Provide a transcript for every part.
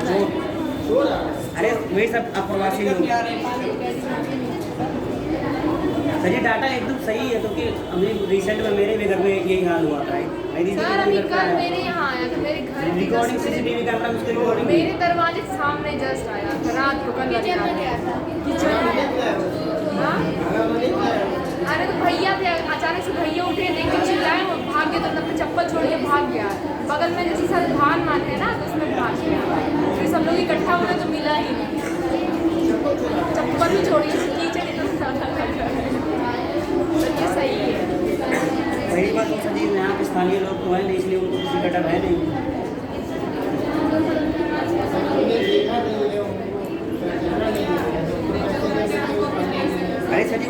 अरे वही सब अप्रवासी लोग। सर ये डाटा एकदम सही है, क्योंकि अभी रिसेंट में मेरे भी घर में यही हाल हुआ था। सर अभी कल मेरे यहाँ आया था, मेरे घर के रिकॉर्डिंग सीसीटीवी कैमरा में उसकी रिकॉर्डिंग मेरे दरवाजे के सामने जस्ट आया था रात को। कल किचन में गया था, किचन में। हाँ अरे तो भैया थे, अचानक से भैया उठे, देख के चिल्लाए, वो भाग गए, तो तब पे चप्पल छोड़ के भाग गया। बगल में जैसे सर धान मारते हैं ना, तो उसमें भाग गया। फिर सब लोग इकट्ठा हुए तो मिला ही नहीं, चप्पल भी छोड़ी, कीचड़ इतना ज़्यादा तो ये सही है। वही बात हो सर जी, यहाँ पे स्थानीय लोग तो हैं नहीं, इसलिए उनको किसी का डर है नहीं। अरे सर जी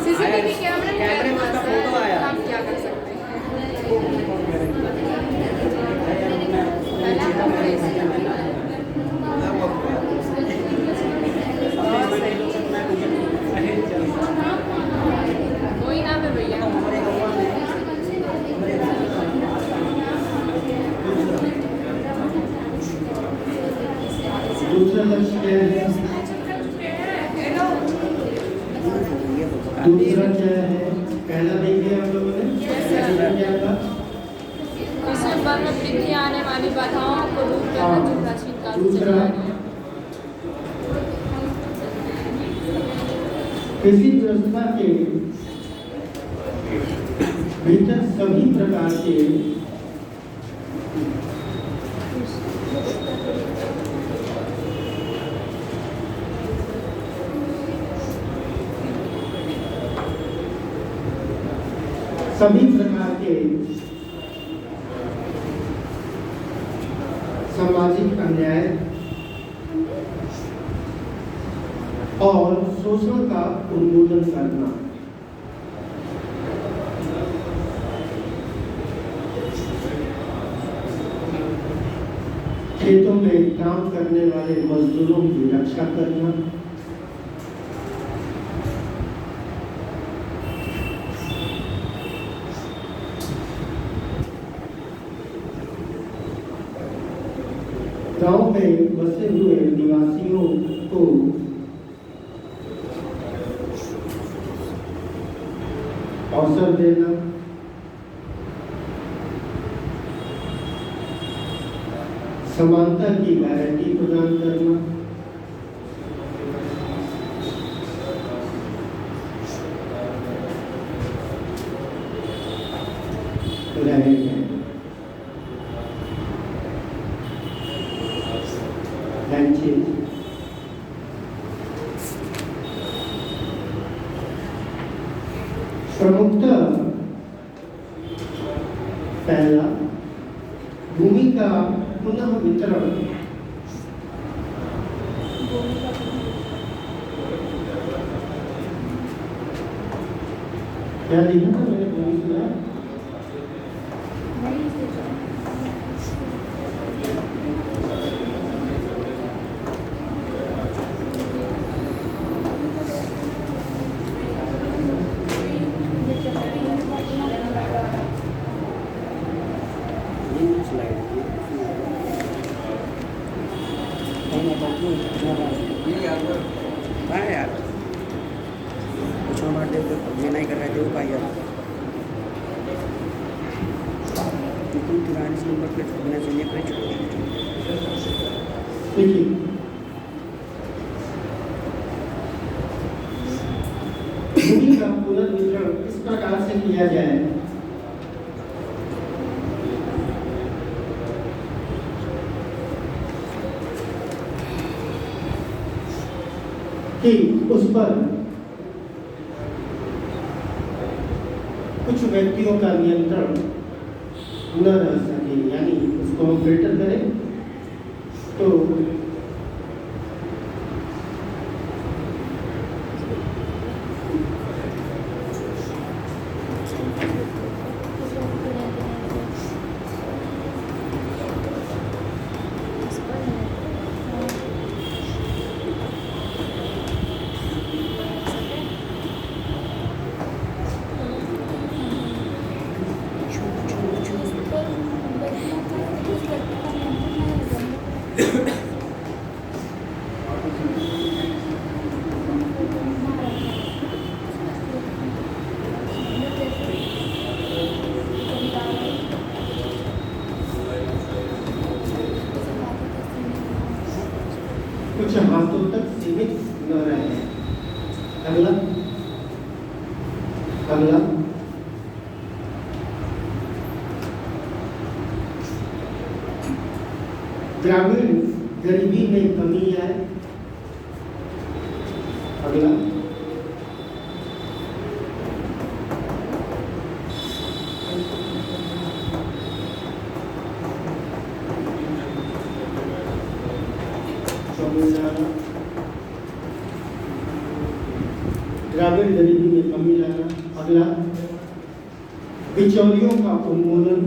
सीसीटीवी कैमरे में उसका फोटो आया, हम क्या कर सकते हैं। कोई ना है भैया। दूसरा लक्ष्य क्या है? दूसरा क्या है? पहला देखिए आप लोगों ने क्या था? इस बार में वृद्धि आने वाली बाधाओं को दूर करना जो प्राचीन काल से चली आ रही है। कृषि व्यवस्था के भीतर सभी प्रकार के सामाजिक अन्याय और शोषण का उन्मूलन करना। खेतों में काम करने वाले मजदूरों की रक्षा करना। गांव में बसे हुए निवासियों को अवसर देना। समानता की गारंटी प्रदान करना। प्रमुखता पहला, भूमि का पुनः वितरण। क्या लिखा था मैंने भूमि सुना? यार कुछ हमारे ये नहीं कर रहे थे उपाय यार, तिरालीस नंबर पे छोड़ना चाहिए। भूमि का पुनर्वितरण इस प्रकार से किया जाए कि उस पर कुछ व्यक्तियों का नियंत्रण न रह सके, यानी उसको हम फिल्टर करें तो कुछ हाथों तक सीमित न रहे। अगला अगला ग्रामीण गरीबी में कमी आए। अगला ग्रामीण गरीबी में कमी लाना। अगला बिचौलियों का उन्मूलन।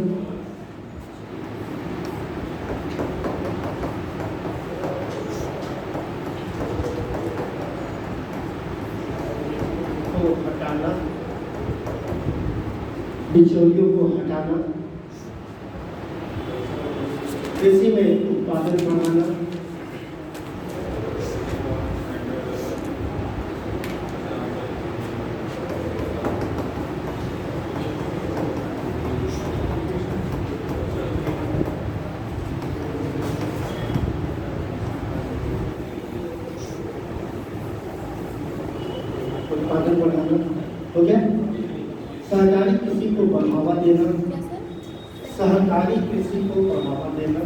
को हटाना, बिचौलियों को हटाना। कृषि में उत्पादन बढ़ाना। उत्पादन बढ़ाना हो गया। सहकारी कृषि को बढ़ावा देना। सहकारी कृषि को बढ़ावा देना।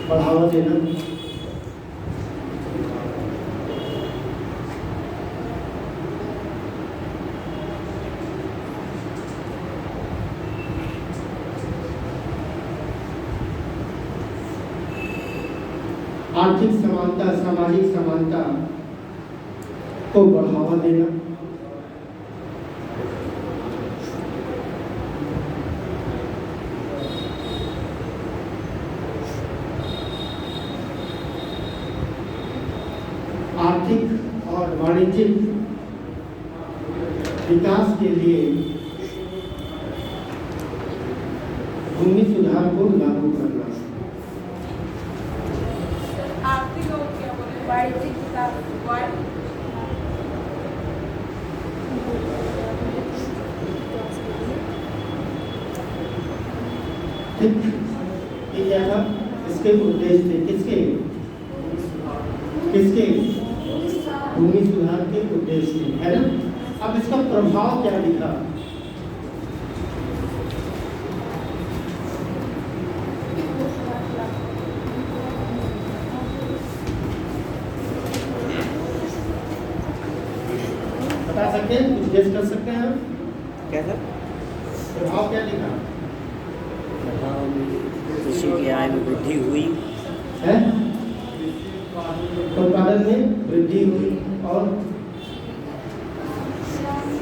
बढ़ावा देना। आर्थिक समानता, सामाजिक समानता को बढ़ावा देना। आर्थिक और वाणिज्यिक विकास के लिए भूमि सुधार को लागू करना। आर्थिक और क्या बोले वाणिज्यिक विकास ठीक, ये क्या था? इसके उद्देश्य थे किसके? किसके? भूमि सुधार के उद्देश्य थे, है ना। अब इसका प्रभाव क्या दिखा? बता सकते हैं? कुछ गेस कर सकते हैं? क्या सर? प्रभाव क्या दिखा? कृषि की आय में वृद्धि हुई है, उत्पादन में वृद्धि हुई और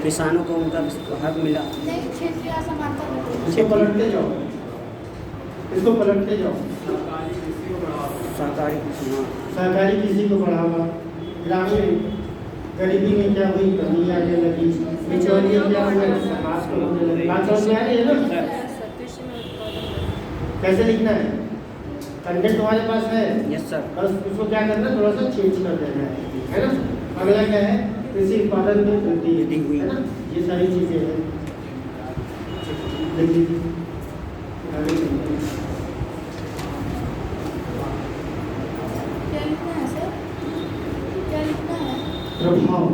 किसानों को उनका हक मिला। क्षेत्रीय असमानता इसको पलटते जाओ, इसको पलटते जाओ। सहकारी हाँ, सहकारी कृषि को बढ़ावा। ग्रामीण गरीबी में क्या हुई? कमी आने लगी। बिचौलिए क्या हुए? समाज को होने लगे। बात समझ में आ रही है ना? कैसे लिखना है? कंटेंट तुम्हारे पास है? Yes sir. बस उसको क्या करना है? थोड़ा सा चेंज कर देना है ना। अगला क्या है? कृषि उत्पादन में वृद्धि हुई, है ना। ये सारी चीजें हैं। देखिए आगे चलते हैं। क्या लिखना है सर? क्या लिखना है? प्रभाव।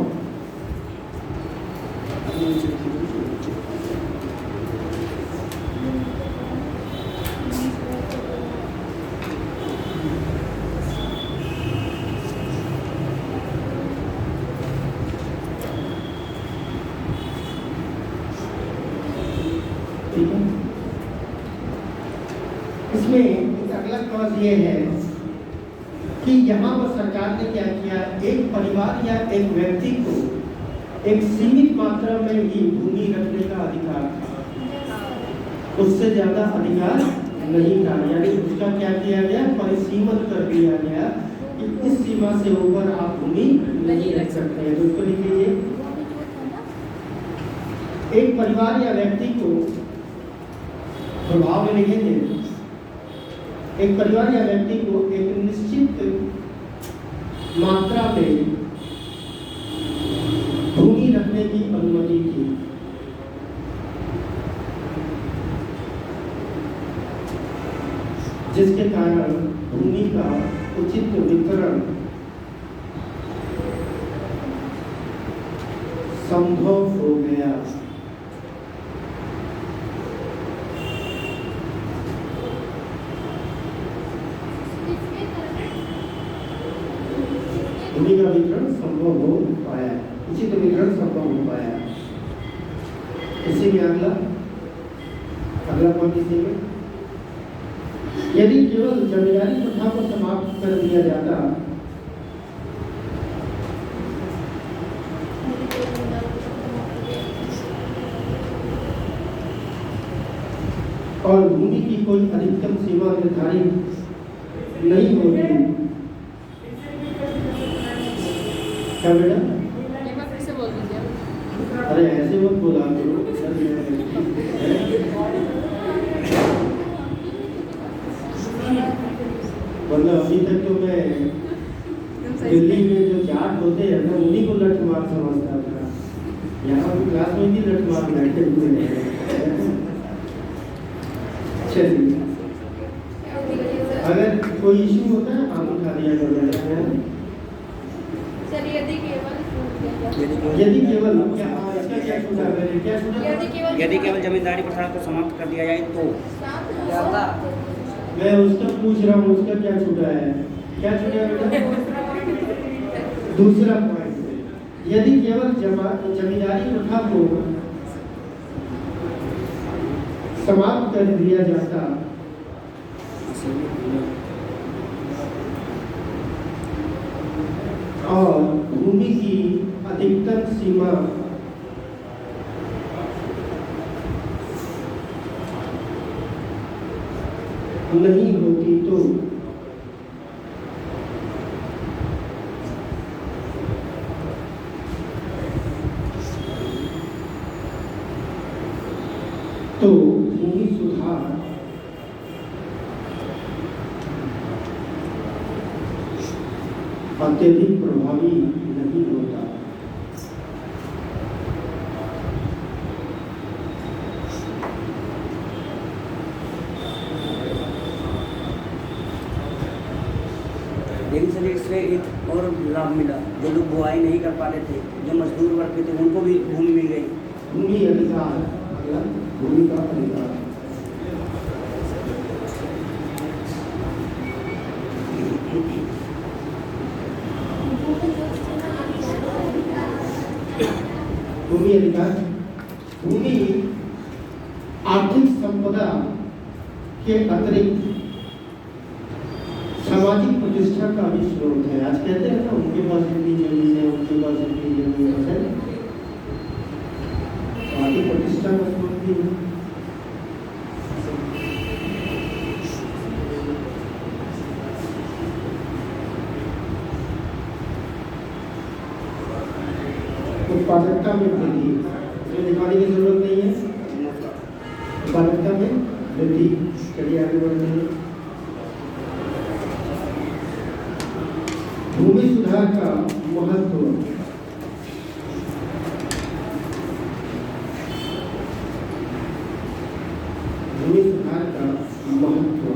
ठीक है। इसमें एक अगला क्लॉज ये है कि यहाँ पर सरकार ने क्या किया? एक परिवार या एक व्यक्ति को एक सीमित मात्रा में ही भूमि रखने का अधिकार था, उससे ज्यादा अधिकार नहीं था। यानी उसका क्या किया गया? परिसीमित कर दिया गया कि इस सीमा से ऊपर आप भूमि नहीं रख सकते हैं। तो उसको लिख लीजिए। एक परिवार या व्यक्ति को प्रभाव में लिखेंगे एक परिवार या व्यक्ति को एक निश्चित मात्रा में भूमि रखने की अनुमति थी। जिसके कारण भूमि का उचित वितरण संभव हो गया। भूमि का वितरण संभव हो पाया, उचित वितरण संभव हो पाया। इसी में अगला पॉइंट इसी में, यदि केवल जमींदारी प्रथा को समाप्त कर दिया जाता और भूमि की कोई अधिकतम सीमा निर्धारित नहीं होती। क्या बेटा? एक बार फिर से बोल दीजिए। अरे ऐसे मत बोला करो। मतलब अभी तक तो मैं दिल्ली में जो जाट होते हैं ना उन्हीं को लठमार समझता था। यहाँ भी क्लास में भी लठमार बैठे हुए हैं। चलिए, अगर कोई इशू होता है आप उठा दिया करो। यदि केवल यदि केवल जमींदारी प्रथा को समाप्त कर दिया जाए तो मैं उसका पूछ रहा हूँ, उसका क्या छूटा है? क्या छूटा है बेटा? दूसरा पॉइंट, यदि केवल जमींदारी प्रथा को समाप्त कर दिया जाता और भूमि की अधिकतम सीमा नहीं होती तो भूमि सुधार अत्यधिक प्रभावी नहीं होता। लेकिन सर इससे एक और लाभ मिला, जो लोग बुआई नहीं कर पाते थे, जो मजदूर वर्ग के थे, उनको भी भूमि मिल गई। भूमि अधिकार, अगला भूमि का अधिकार। भूमि अधिकार, भूमि आर्थिक संपदा के अतिरिक्त सामाजिक प्रतिष्ठा का भी स्रोत है। आज कहते हैं ना उनके पास इतनी जमीन है, उनके पास इतनी जमीन है, सामाजिक प्रतिष्ठा का स्रोत भी है। उत्पादकता में वृद्धि, इसमें दिखाने की जरूरत नहीं है। उत्पादकता में वृद्धि, चलिए आगे बढ़ते हैं। भूमि सुधार का महत्व, भूमि सुधार का महत्व,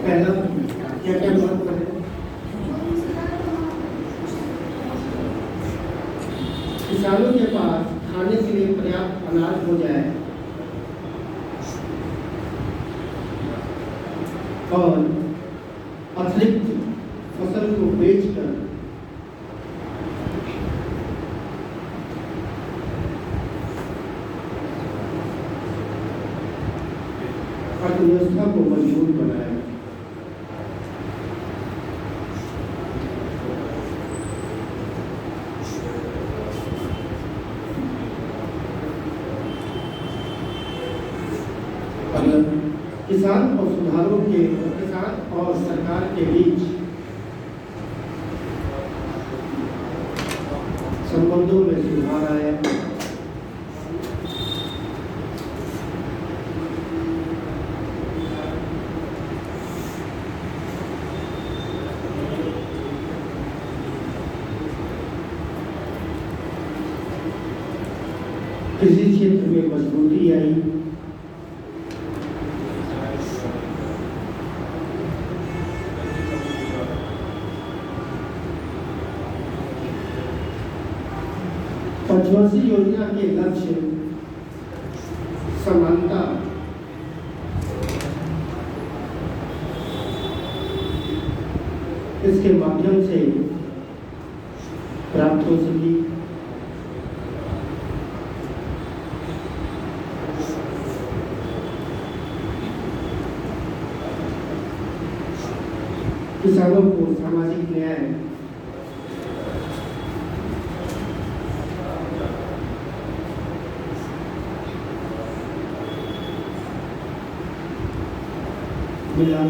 पहला क्या क्या महत्व है? किसानों के पास खाने के लिए पर्याप्त अनाज हो जाए और अतिरिक्त फसल को बेचकर अर्थव्यवस्था को मजबूत बनाया। किसान और सरकार के बीच संबंधों में सुधार आया। कृषि क्षेत्र में मजबूती आई। पंचवर्षीय योजना के लक्ष्य समानता, इसके माध्यम से प्राप्त हो सकी। किसानों को सामाजिक न्याय, मिला।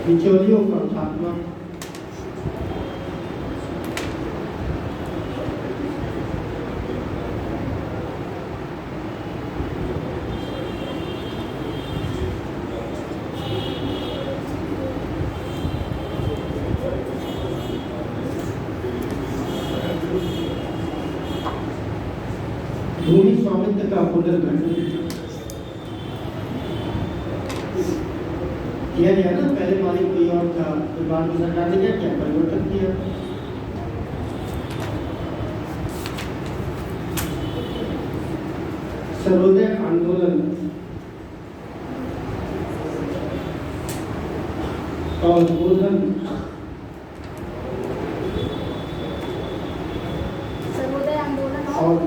बिचौलियों का खात्मा, भूमि स्वामित्व का पुनर्गठन किया गया ना। पहले मालिक कोई और था, तो बाद में सरकार ने क्या परिवर्तन किया। सर्वोदय आंदोलन और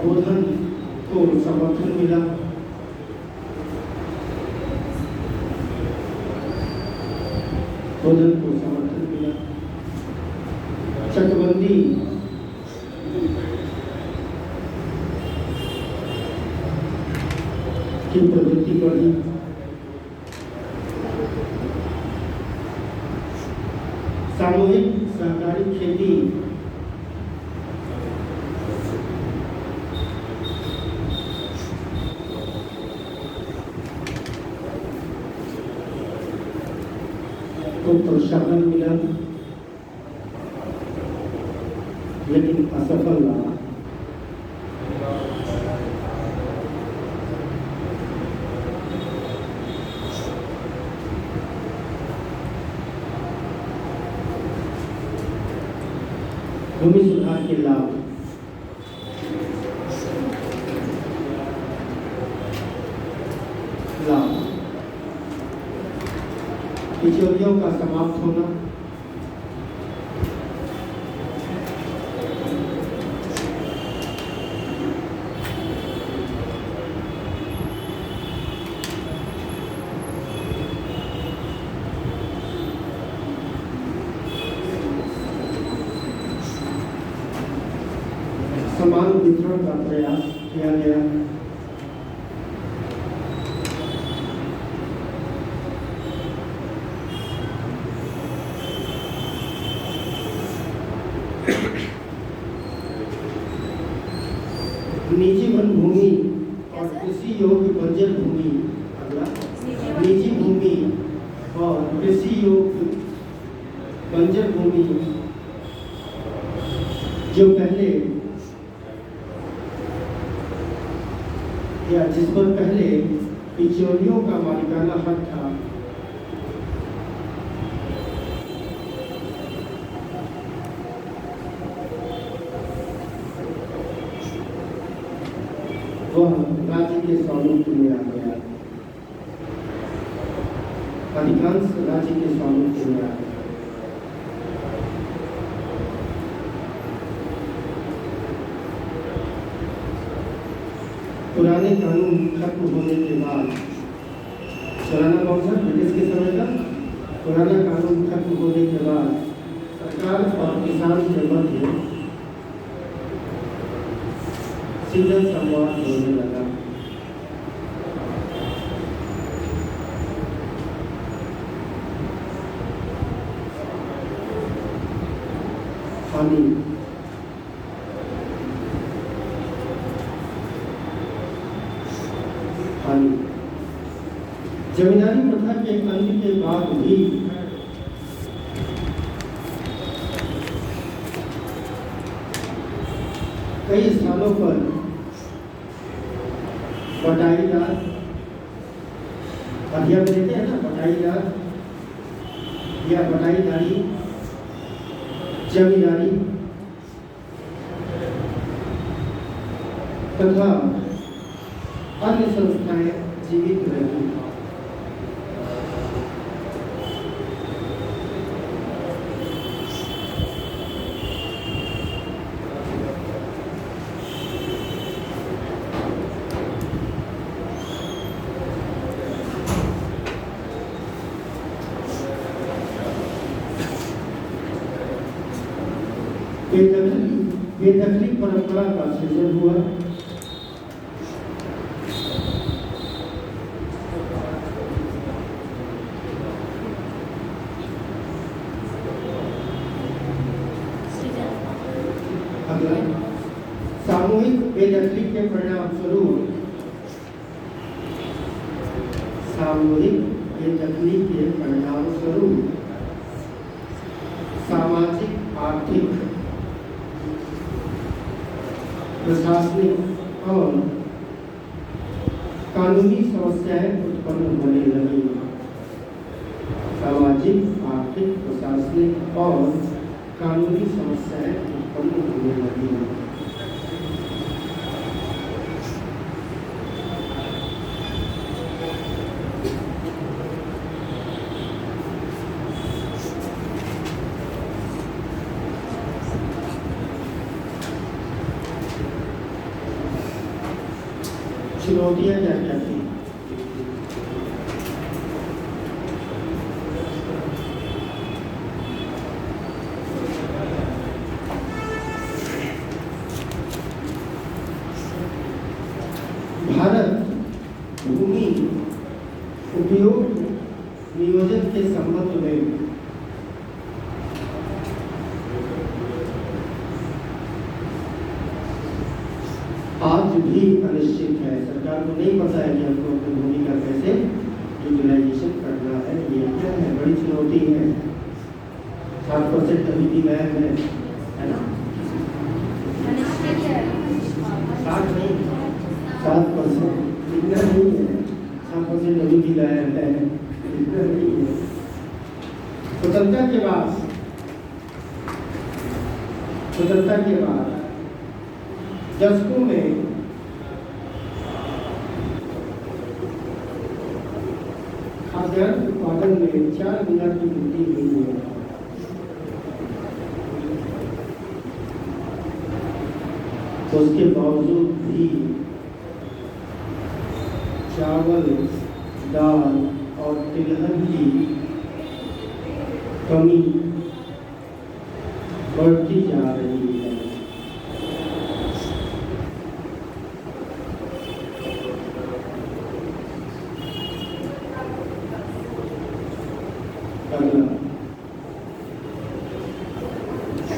गोधन को समर्थन मिला। गोधन को समर्थन मिला। चकबंदी की प्रवृत्ति बढ़ी। सामूहिक सहकारी खेती को प्रोत्साहन मिला, लेकिन असफल रहा। भूमि सुधार के लाभ, बिचौलियों का समाप्त होना, समान वितरण का प्रयास किया गया। निजी वन भूमि और कृषि योग्य बंजर भूमि, निजी भूमि और कृषि योग्य बंजर भूमि जो पहले या जिस पर पहले बिचौलियों का मालिकाना हक था, वह राज्य के स्वामित्व में आ गया। अधिकांश राज्य के स्वामित्व में आ गए। पुराने कानून खत्म होने के बाद, पुराना कौन सा, ब्रिटिश के समय का पुराना कानून खत्म होने के बाद सरकार और किसान के मध्य सीधा संवाद होने लगा। पानी जमींदारी प्रथा के अंत के बाद भी कई स्थानों पर बटाईदार अध्ययन देते हैं ना, बटाईदार या बटाईदारी जमींदारी तथा अन्य संस्थाएं जीवित रही। बेदखली परंपरा का सृजन हुआ। सामूहिक बेदखली के परिणाम स्वरूप सामाजिक, आर्थिक, प्रशासनिक और कानूनी समस्याएं उत्पन्न होने लगी। सामाजिक, आर्थिक, प्रशासनिक और कानूनी समस्याएं उत्पन्न होने लगी। चुनौतियां क्या क्या थी? भारत भूमि उपयोग नियोजन के संबंध में आज भी अनिश्चित है। सरकार को नहीं पता है कि हमको अपनी भूमि का कैसे यूटिलाइजेशन करना है। ये क्या है, बड़ी चुनौती है। 7% अभी भी गायब है ना? 7 नहीं, 7% इतना नहीं है। 7% अभी भी गायब है, इतना नहीं है। स्वतंत्रता के बाद दशकों में खाद्यान्न उत्पादन में 4 गुना की वृद्धि हुई है। तो उसके बावजूद भी चावल, दाल और तिलहन की कमी बढ़ती जा रही है।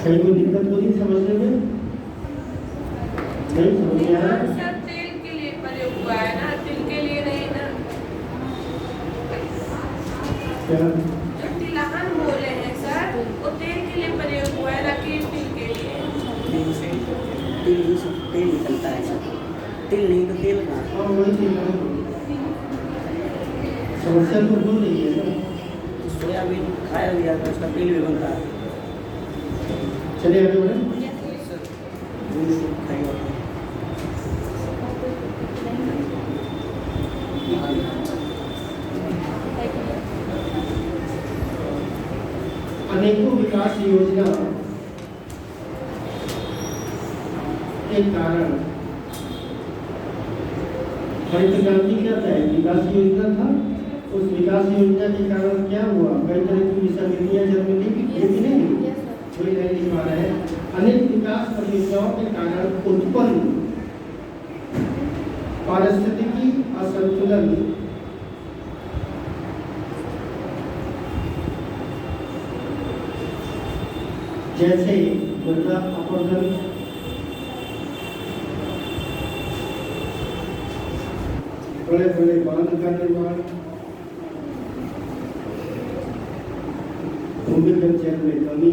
कहीं कोई दिक्कत हो रही समझने में? नहीं समझ में आ रहा? सर तेल के लिए प्रयोग हुआ है ना, तिल के लिए नहीं ना। क्या? जो तिलहन बोले हैं सर, वो तेल के लिए प्रयोग हुआ है, ना कि तिल के लिए। तेल निकलता है सर, तिल नहीं तो तेल कहाँ? हाँ वही चीज है। समस्या तो हो रही है ना। सोयाबीन खाया गया तो उसका तेल भी बनता है। चलिए आगे बढ़े। विकास योजना के कारण हरित क्रांति क्या था? विकास योजना था। उस विकास योजना के कारण क्या हुआ? कई तरह की विसंगतियां जन्म ली कि नहीं? कोई नहीं लिख पा रहे हैं। अनेक विकास परियोजनाओं के कारण उत्पन्न पारिस्थितिकी असंतुलन जैसे मृदा अपरदन, बड़े बड़े बांध का निर्माण, भूमिगत जल में कमी,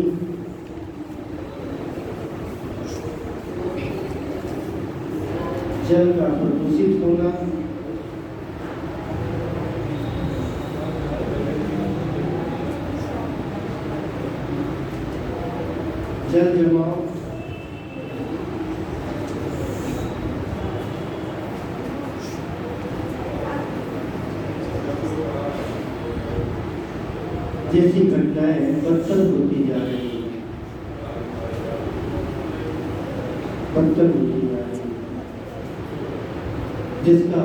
जल का प्रदूषित होना, जल जमाव, जैसी घटनाएं बदतर होती जा रही हैं, बदतर होती जा रही हैं, जिसका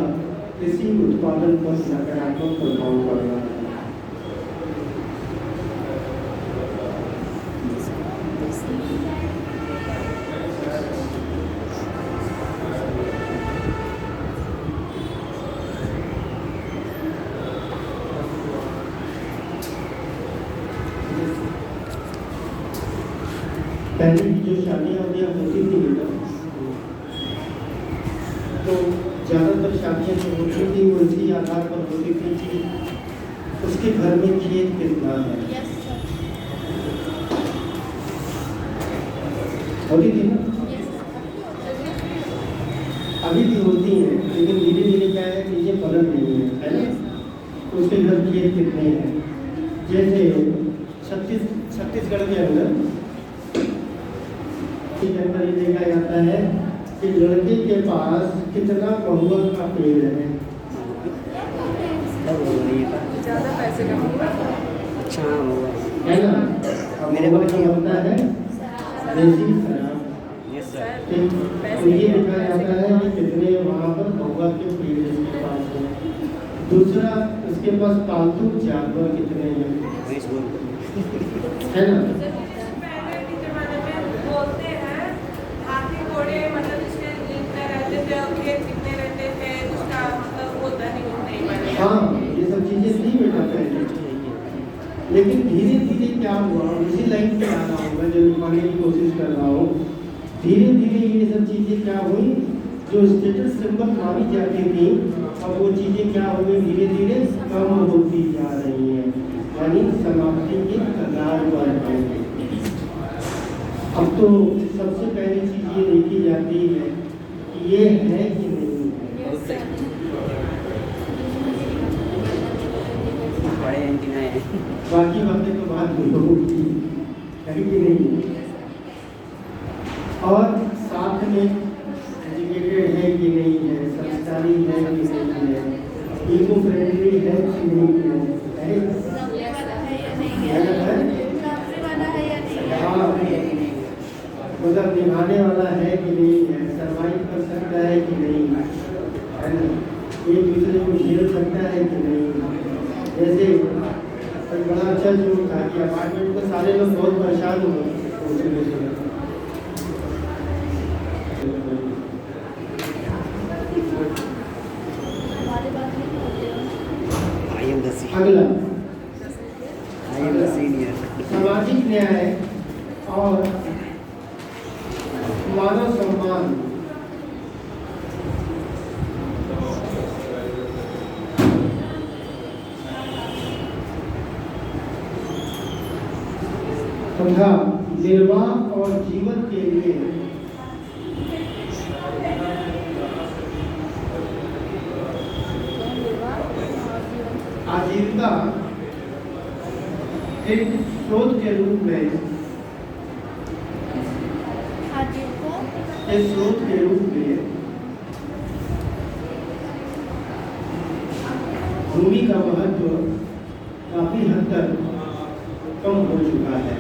कृषि उत्पादन पर नकारात्मक प्रभाव पड़ रहा है। पहले की जो शादियाँ होती थी बेटा, तो ज़्यादातर शादियाँ जो होती थी वो इसी आधार पर होती थी कि उसके घर में खेत कितना है। होती थी ना? अभी भी होती हैं, लेकिन धीरे धीरे क्या है, चीज़ें बदल रही हैं, है ना? उसके घर खेत कितने हैं। जैसे छत्तीसगढ़ के अंदर ये देखा जाता है कि लड़के के पास कितना महुआ का पेड़ है। ज़्यादा पैसे कमाऊंगा। अच्छा हुआ है ना? मेरे महुआ बच्चे का होता है देसी शराब। तो ये देखा जाता है कि कितने वहाँ पर महुआ के पेड़ इसके पास है। दूसरा, इसके पास पालतू जानवर कितने हैं, है ना? हाँ, ये सब चीजें थी बेटा पहले, लेकिन धीरे धीरे क्या हुआ, उसी लाइन पे आ रहा हूँ मैं, जो लिखवाने की कोशिश कर रहा हूँ। धीरे धीरे ये सब चीजें क्या हुई, जो स्टेटस सिंबल मानी जाती थी, अब वो चीजें क्या हो गई, धीरे धीरे कम होती जा रही हैं, यानी समाप्ति के कगार पर है। अब तो सबसे पहली चीज ये देखी जाती है कि ये है कि नहीं है। बाकी बातें तो बात होगी, है कि नहीं? और साथ में एजुकेटेड है कि नहीं है, संस्कारी है कि नहीं है, इको फ्रेंडली है कि नहीं है, मतलब निभाने वाला है कि नहीं है, सर्वाइव कर सकता है कि नहीं है ना, एक दूसरे को झेल सकता है कि नहीं। जैसे बड़ा अच्छा जो था कि अपार्टमेंट में सारे लोग बहुत परेशान हुए, अगला सामाजिक न्याय और मानव सम्मान। तथा निर्वाह और जीवन के लिए आजीविका एक स्रोत के रूप में भूमि का महत्व काफी हद तक कम हो चुका है।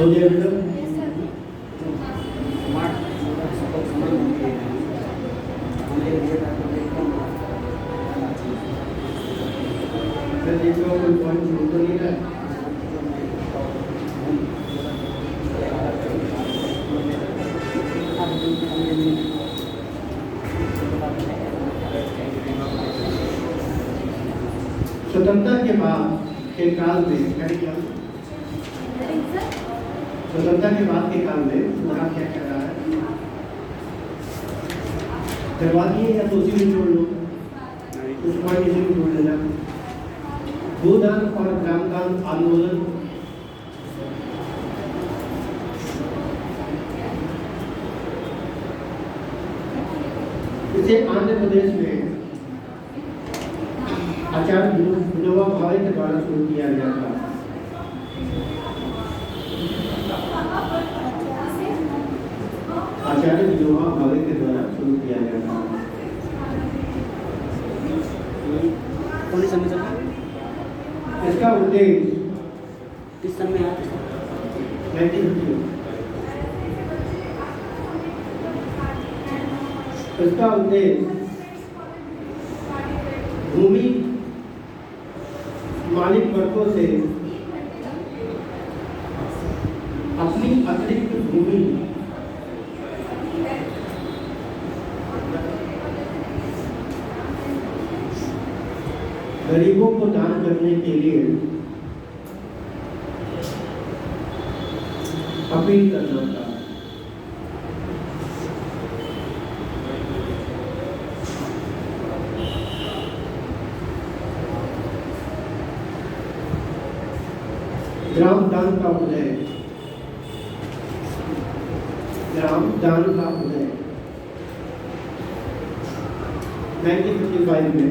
हो जाए मैडम। देखो कोई पॉइंट छूट तो नहीं रहा। स्वतंत्रता के बाद के काल में स्वतंत्रता के बाद के काल में सुधार क्या कर रहा है? करवा दिए या तो उसी में जोड़ लो, उस पॉइंट इसी में जोड़ लेना। भूदान और ग्रामदान आंदोलन इसे आंध्र प्रदेश में आचार्य विनोबा भावे के द्वारा शुरू किया गया था। आचार्य विनोबा भावे के द्वारा शुरू किया गया था। कौन समय चला? इसका उद्देश्य किस समय आया? 1950। इसका उद्देश्य भूमि मालिक वर्गों से अपनी अतिरिक्त भूमि गरीबों को दान करने के लिए अपील करना था। ग्राम दान का उदय, ग्राम दान का उदय 1955 में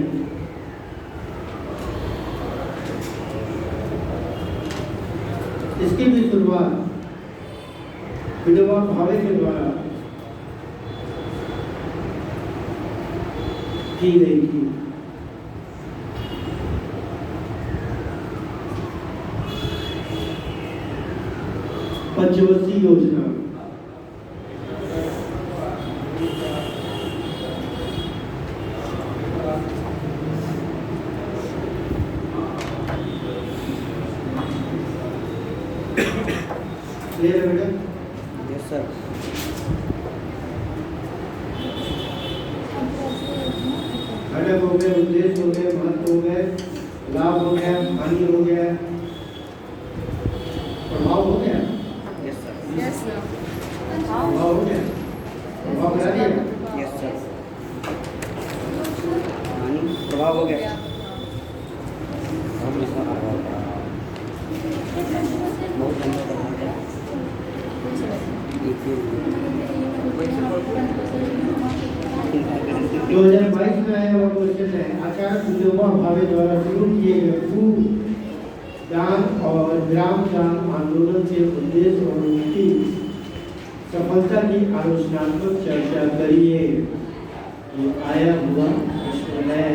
इसकी भी शुरुआत विनोबा भावे के द्वारा की गई थी। पंचवर्षीय योजना क्लियर है बेटा? Yes sir. घटक हो गए, उद्देश्य हो गए, महत्व हो गए, लाभ हो गया, हानि हो गया, प्रभाव हो गया। Yes sir. Yes sir. प्रभाव हो गया, प्रभाव करा दिया। Yes sir. प्रभाव हो गया। बहुत धन्यवाद। 2022 में आया हुआ क्वेश्चन है, आचार्य विनोबा भावे द्वारा शुरू किए गए भूदान और ग्राम दान आंदोलन के उद्देश्य और उनकी सफलता की आलोचनात्मक चर्चा करिए। ये आया हुआ प्रश्न है।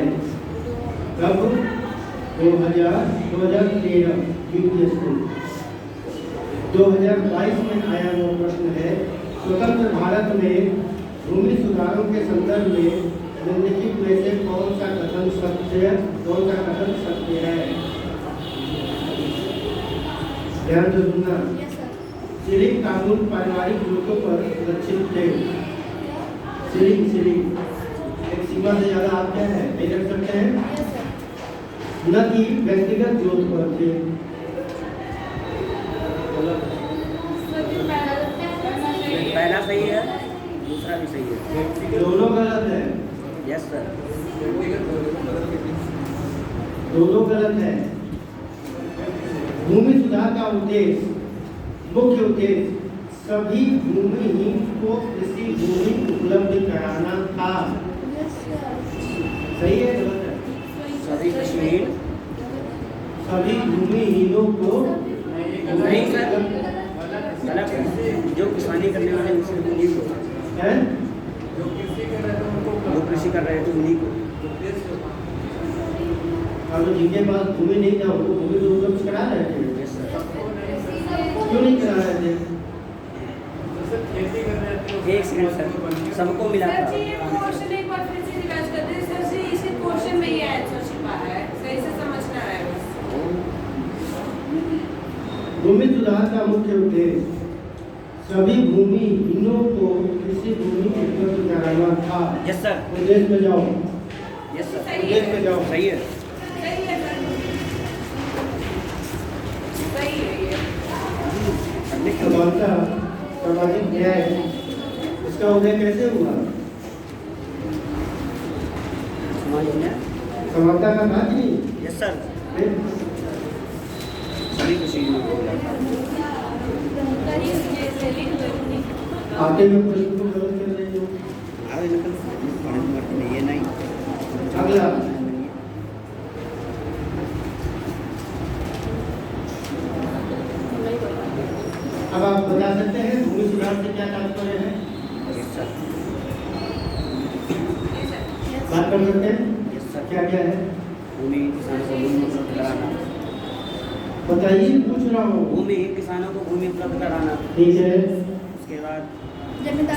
कब? 2013 यूपीएससी 2022 में आया हुआ प्रश्न है। स्वतंत्र भारत में भूमि सुधारों के संदर्भ में निम्नलिखित में से कौन सा कथन सत्य है? ध्यान से सुनना। सिलिंग कानून पारिवारिक मुद्दों पर सुरक्षित थे। सिलिंग एक सीमा से ज्यादा आप क्या है नहीं रख सकते हैं, न कि व्यक्तिगत जोत पर थे। पहला सही है, दूसरा भी सही है। दोनों गलत है। Yes sir. दोनों गलत है। भूमि सुधार का उद्देश्य, मुख्य उद्देश्य सभी भूमिहीन को कृषि भूमि उपलब्ध कराना था। सही है गलत है? सभी भूमिहीनों को नहीं सर, गलत है। जो किसानी करने वाले उनसे उन्हीं को है, जो कृषि कर रहे थे उन्हीं को। आलोचना जिनके पास भूमि नहीं था उनको भूमि तो उपलब्ध करा रहे थे, यस सर। क्यों नहीं करा रहे थे? एक सेकंड सर, सबको मिला सर था। जी, ये क्वेश्चन एक बार फिर से रिवाइज कर दें सर जी, इसी क्वेश्चन में ये आंसर छिपा है, सही से समझना है बस। भूमि सुधार का मुख्य उद्देश्य सभी भूमिहीनों को कृषि भूमि उपलब्ध कराना था। Yes sir. उद्देश्य में जाओ, यस सर। उद्देश्य में जाओ। सही है। सही है सर, सही है ये। समानता, सामाजिक न्याय, इसका उदय कैसे हुआ? समाज में समानता का था कि नहीं? Yes sir. फिर सभी खुशी में बोला था। आते हुए प्रश्न को गलत कर रहे हो। आगे निकल नहीं, ये नहीं। अगला, अब आप बता सकते हैं भूमि सुधार से क्या तात्पर्य है? Yes sir. बात कर सकते हैं? Yes sir. क्या क्या है भूमि किसानों को भूमि उपलब्ध कराना। बताइए, पूछ रहा हूँ। भूमि किसानों को भूमि उपलब्ध कराना। ठीक है, उसके बाद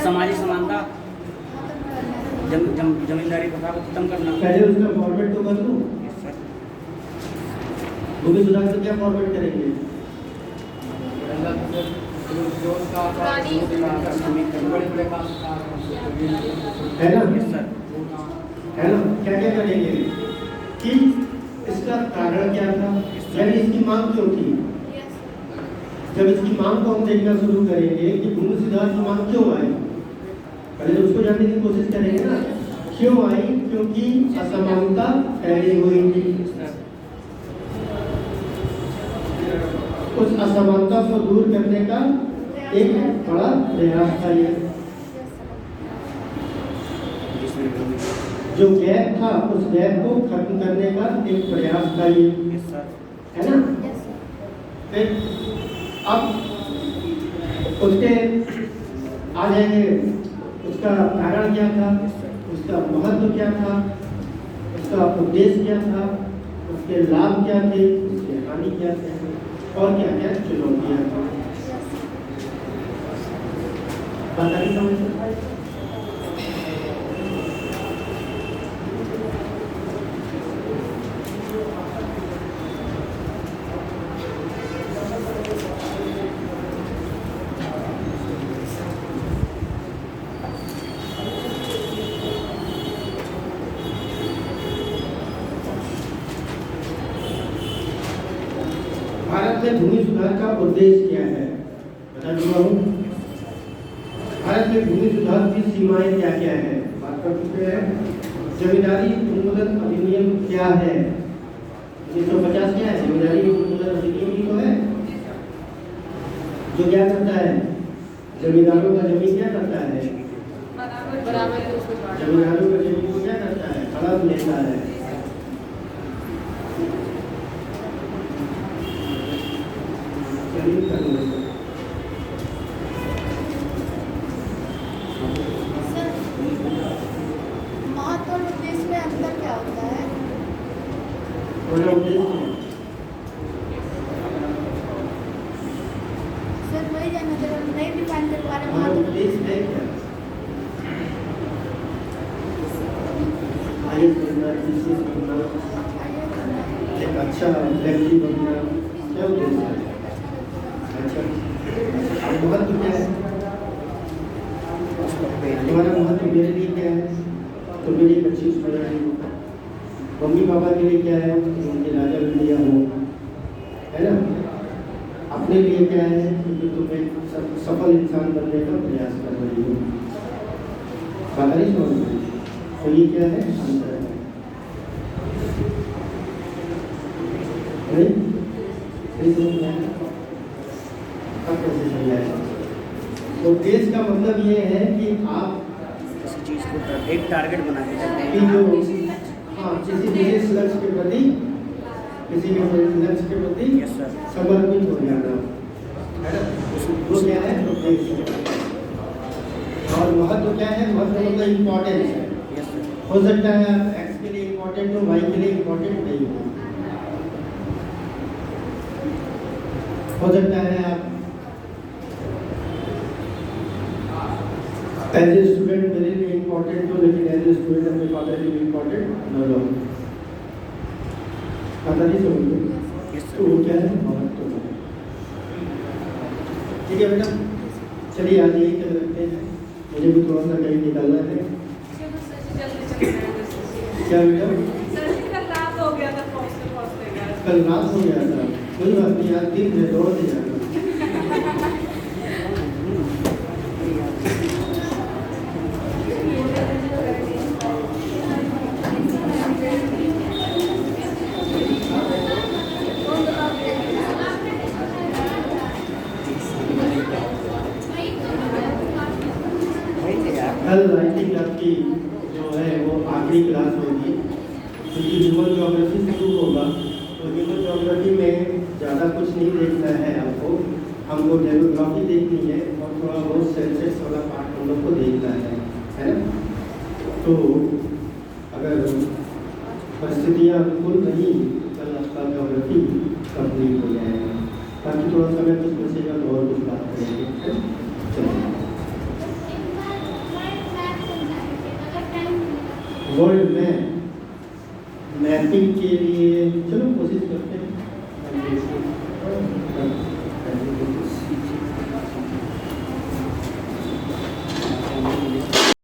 सामाजिक समानता, जमींदारी प्रथा को खत्म करना। पहले उसका फॉर्मेट तो कर लूँ। Yes sir. भूमि सुधार से क्या फॉर्मेट करेंगे? पुरानी है ना? Yes sir. है ना? क्या क्या करेंगे कि इसका कारण क्या था, यानी इसकी मांग क्यों थी? जब इसकी मांग को हम देखना शुरू करेंगे कि भूमि सुधार की मांग क्यों आई, पहले तो उसको जानने की कोशिश करेंगे ना। क्यों आई? क्योंकि असमानता फैली हुई थी। उस असमानता को दूर करने का एक बड़ा प्रयास था ये। जिसमें भूमि। जो गैप था उस गैप को खत्म करने का एक प्रयास था ये, यस सर। है ना? फिर अब उसके आ जाएंगे, उसका कारण क्या था, उसका महत्व क्या था, उसका उद्देश्य क्या था, उसके लाभ क्या थे, उसके हानि क्या थे, और क्या क्या चुनौतियाँ थी। पता नहीं समझ भारत में भूमि सुधार का उद्देश्य क्या है बता दूंगा हूँ। भारत में भूमि सुधार की सीमाएं क्या क्या है बात कर चुके हैं। जमींदारी उन्मूलन अधिनियम क्या है? 1950 क्या है? जमींदारी उन्मूलन अधिनियम ही तो है जो क्या करता है, जमींदारों का जमीन क्या करता है, बराबर जमींदारों का जमीन को क्या करता है, हड़प लेता है। महत्व और उद्देश्य में अंतर क्या होता है? सर वही जानना जब हम नहीं डिफाइन कर पा रहे महत्व। उद्देश्य है क्या? आईएएस बनना, जीसीएस बनना, एक अच्छा व्यक्ति बनना, क्या उद्देश्य है? अच्छा, अब महत्व क्या है? तुम्हारा महत्व मेरे लिए क्या है? तो मेरी एक अच्छी स्कूल है। मम्मी पापा के लिए क्या है? उनके राजा बन लिया हो, है ना? अपने लिए क्या है? क्योंकि तुम एक सफल इंसान बनने का प्रयास कर रही हो। पता नहीं समझ में? तो ये क्या है? अंतर है। नहीं समझ में आया? अब कैसे समझ आएगा? तो देश का मतलब ये है कि आप किसी चीज़ को एक टारगेट बना के चलते हैं। कि जो हाँ किसी विशेष लक्ष्य के प्रति यस सर। समर्पित हो जाना, है ना? वो क्या है? उद्देश्य। और महत्व क्या है? महत्व मतलब इम्पोर्टेंस है। Yes sir. हो सकता है आप एक्स के लिए इम्पोर्टेंट हो, वाई के लिए इम्पोर्टेंट नहीं हो, हो सकता है आप एज ए स्टूडेंट मेरे लिए इम्पोर्टेंट हो, लेकिन एज ए स्टूडेंट अपने फादर के लिए इम्पोर्टेंट न हो। पता नहीं समझ तो वो क्या है मोहब्बत तो है। ठीक है बेटा, चलिए आज यही कर रखते हैं, मुझे भी थोड़ा सा कहीं निकलना है। क्या बेटा? रात हो गया था पहुँचते घर। कल रात हो गया था, कोई बात नहीं, आज दिन में दौड़ते जाना। कल आई थिंक आपकी जो है वो आखिरी क्लास होगी, क्योंकि ह्यूमन ज्योग्राफी शुरू होगा। तो ह्यूमन ज्योग्राफी में ज़्यादा कुछ नहीं देखना है आपको, हमको डेमोग्राफी देखनी है और थोड़ा बहुत सेंसस वाला पार्ट हम लोग को देखना है ना। तो अगर परिस्थितियाँ अनुकूल रही कल आपका ज्योग्राफी कंप्लीट हो जाएगा, बाकी थोड़ा समय कुछ बचेगा तो और कुछ बात करेंगे। चलिए, वर्ल्ड मैपिंग के लिए चलो कोशिश करते हैं।